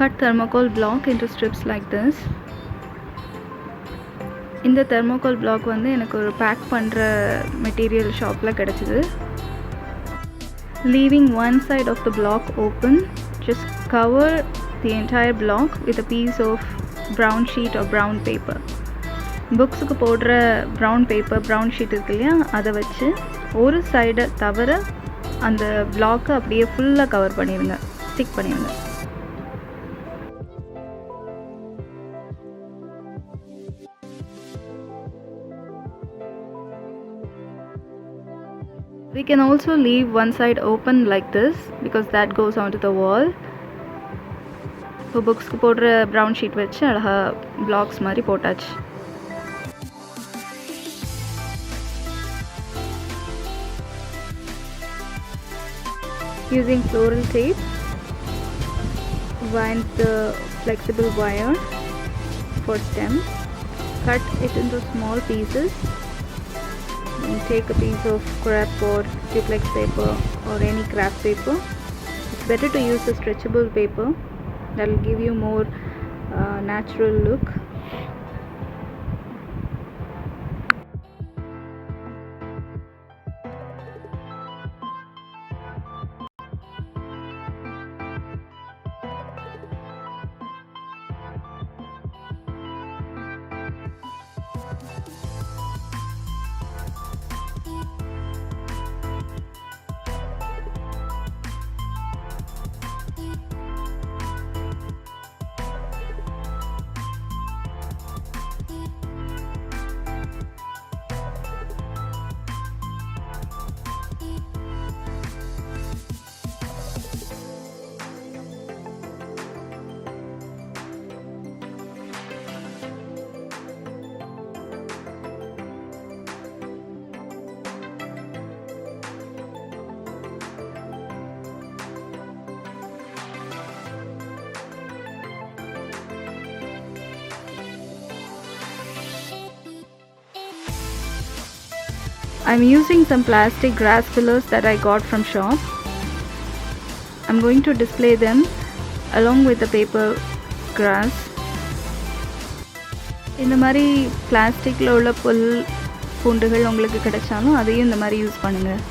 cut thermocol block into strips like this. இந்த thermocol block வந்து எனக்கு ஒரு பேக் பண்ணுற மெட்டீரியல் ஷாப்பில் கிடச்சிது. Leaving one side of the block open, just cover the entire block with a piece of brown sheet or brown paper. புக்ஸுக்கு போடுற brown paper brown sheet இருக்கு இல்லையா, அதை வச்சு ஒரு சைடை தவிர அந்த பிளாக்கை அப்படியே ஃபுல்லாக கவர் பண்ணிடுங்க, ஸ்டிக் பண்ணிடுங்க. We can also leave one side open like this because that goes onto the wall. இப்போ புக்ஸ்க்கு போடுற ப்ரௌன் ஷீட் வச்சு அழகாக பிளாக்ஸ் மாதிரி போட்டாச்சு. Using floral tape, wind the flexible wire for stem, cut it into small pieces. And take a piece of scrap board, duplex paper or any craft paper. It's better to use the stretchable paper, that will give you more natural look. I'm using some plastic grass fillers that I got from shop. I'm going to display them along with the paper grass. இந்த மாதிரி பிளாஸ்டிக்கில் உள்ள புல் பூண்டுகள் உங்களுக்கு கிடைச்சாலும் அதையும் இந்த மாதிரி use பண்ணுங்கள்.